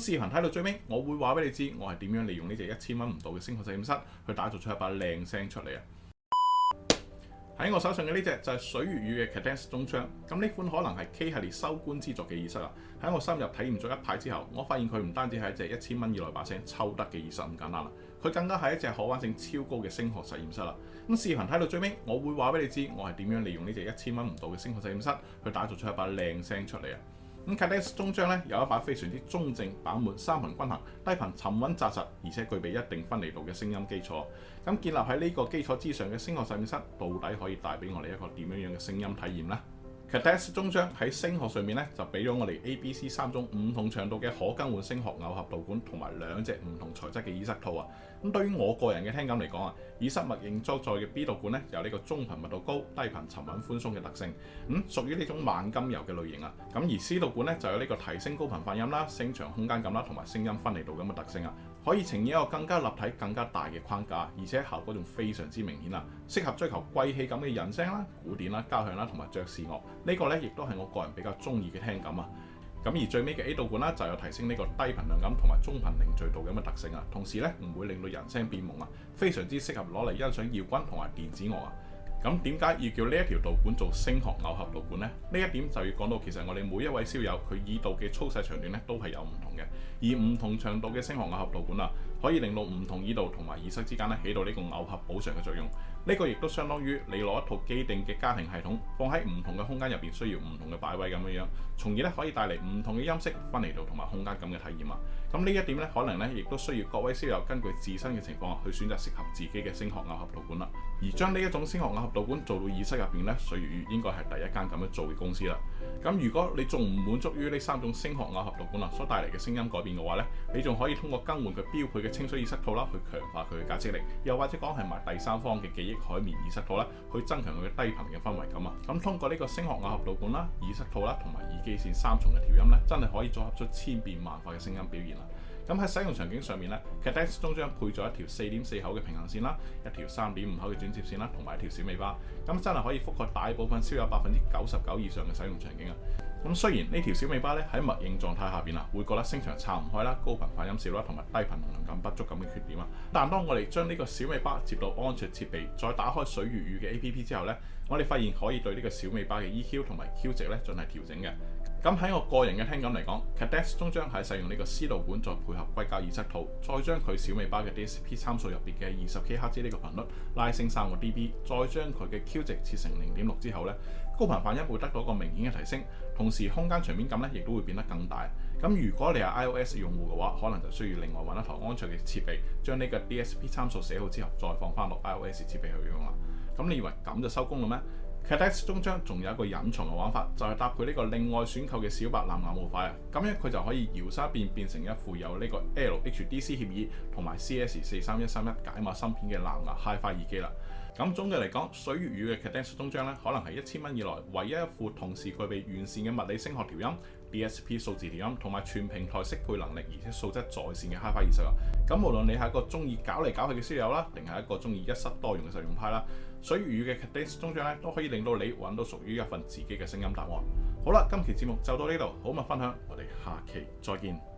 視頻睇到最尾，我會話俾你知我係點樣利用呢隻1000蚊唔到嘅聲學實驗室去打造出一把靚聲出嚟啊！喺我手上嘅呢隻就係水粵語嘅 Cadence 中槍，咁呢款可能係 K 系列收官之作嘅耳塞啊！喺我深入體驗咗一排之後，我發現佢唔單止係一隻1000蚊以內把聲抽得嘅耳塞咁簡單啦，佢更加係一隻可玩性超高嘅聲學實驗室啦！咁視頻睇到最尾，我會話俾你知我係點樣利用呢隻1000蚊唔到嘅聲學實驗室去打造出一把靚聲出嚟啊！咁 Cadence 中槍咧有一把非常之中正、飽滿、三頻均衡、低頻沉穩紮實，而且具備一定分離度嘅聲音基礎。咁建立喺呢個基礎之上嘅聲學實驗室，到底可以帶俾我哋一個點樣嘅聲音體驗呢？Cadence 中槍喺聲學上面咧就俾咗我哋 A、B、C 3種唔同長度嘅可更換聲學偶合導管同埋2隻唔同材質嘅耳塞套啊！咁對於我個人嘅聽感嚟講啊，耳塞默認裝載嘅 B 導管咧有呢個中頻密度高、低頻沉穩寬鬆嘅特性，屬於呢種慢金油嘅類型啊。咁而 C 導管咧就有呢個提升高頻發音啦、聲場空間感啦同埋聲音分離度咁嘅特性啊，可以呈現一個更加立體、更加大嘅框架，而且效果仲非常之明顯啊，適合追求貴氣感嘅人聲啦、古典啦、交響啦同埋爵士樂。呢個咧亦都係我個人比較中意嘅聽感啊。咁而最尾嘅 A 導管啦，就有提升呢個低頻量感同埋中頻凝聚度咁嘅特性啊，同時咧唔會令到人聲變朦啊，非常之適合攞嚟欣賞搖滾同埋電子樂啊。咁點解要叫呢一條導管做聲學偶合導管呢？呢一點就要講到其實我哋每一位燒友佢耳道嘅粗細長短咧都係有唔同嘅，而唔同長度嘅聲學偶合導管啊，可以令到唔同耳道同埋耳塞之間咧起到呢個耦合補償嘅作用。呢個亦都相當於你攞一套既定嘅家庭系統放喺唔同嘅空間入邊，需要唔同嘅擺位咁樣樣，從而咧可以帶嚟唔同嘅音色、分離度同埋空間感嘅體驗啊。咁呢一點咧，可能咧亦都需要各位燒友根據自身嘅情況去選擇適合自己嘅聲學偶合導管啦。而將呢一種聲學偶合導管做到耳塞入邊咧，水粵語應該係第一間咁樣做嘅公司啦。咁如果你仲唔滿足於呢3種聲學偶合導管啊所帶嚟嘅聲音改變嘅話咧，你仲可以通過更換佢標配嘅清水耳塞套啦，去強化佢嘅解釋力，又或者講係埋第三方嘅記憶海綿耳塞套啦，去增強佢嘅低頻嘅氛圍感啊。咁通過呢個聲學偶合導管啦、耳塞套啦同埋耳機線3重嘅調音咧，真係可以組合出千變萬化嘅聲音表現啦。咁喺使用場景上面咧，Cadence 中槍配咗一條4.4口嘅平衡線啦，一條3.5口嘅轉接線啦，同埋一條小尾巴，咁真係可以覆蓋大部分燒友99%以上嘅使用場景啊！咁雖然呢條小尾巴咧喺默認狀態下邊啊，會覺得聲場撐唔開啦、高頻發音少啦，同埋低頻能量感不足咁嘅缺點啊。但當我哋將呢個小尾巴接到安卓設備，再打開水粵語嘅 APP 之後咧，我哋發現可以對呢個小尾巴嘅 EQ 同埋 Q 值咧進行調整嘅。咁喺我個人嘅聽感嚟講 ，Cadence 中槍係使用呢個 C 導管再配合硅膠耳塞套，再將佢小尾巴嘅 DSP 參數入邊嘅20kHz 呢個頻率拉升3個 dB， 再將佢嘅 Q 值設成0.6之後咧，高頻發音會得到一個明顯嘅提升，同時空間場面感咧亦都會變得更大。咁如果你係 iOS 用戶嘅話，可能就需要另外揾一台安卓嘅設備，將呢個 DSP 參數寫好之後，再放翻落 iOS 設備去用啦。咁你以為咁就收工啦咩？Cadence 中槍仲有一個隱藏嘅玩法，就係搭配呢個另外選購嘅小白藍牙模塊啊，咁樣佢就可以搖身一變成一副有呢個 LHDC 協議同埋 CS43131解碼芯片嘅藍牙 Hi-Fi 耳機啦。咁總嘅嚟講，水粵語嘅 Cadence 中槍咧，可能係1000蚊以內唯一一副同時具備完善嘅物理聲學調音、DSP 數字調音同埋全平台適配能力，而且素質在線嘅 Hi-Fi 耳塞啊！咁無論你係一個中意搞嚟搞去嘅燒友啦，定係一個中意一室多用嘅實用派啦，水粵語嘅 Cadence 中槍咧都可以令到你揾到屬於一份自己嘅聲音答案。好啦，今期節目就到呢度，好物分享，我哋下期再見。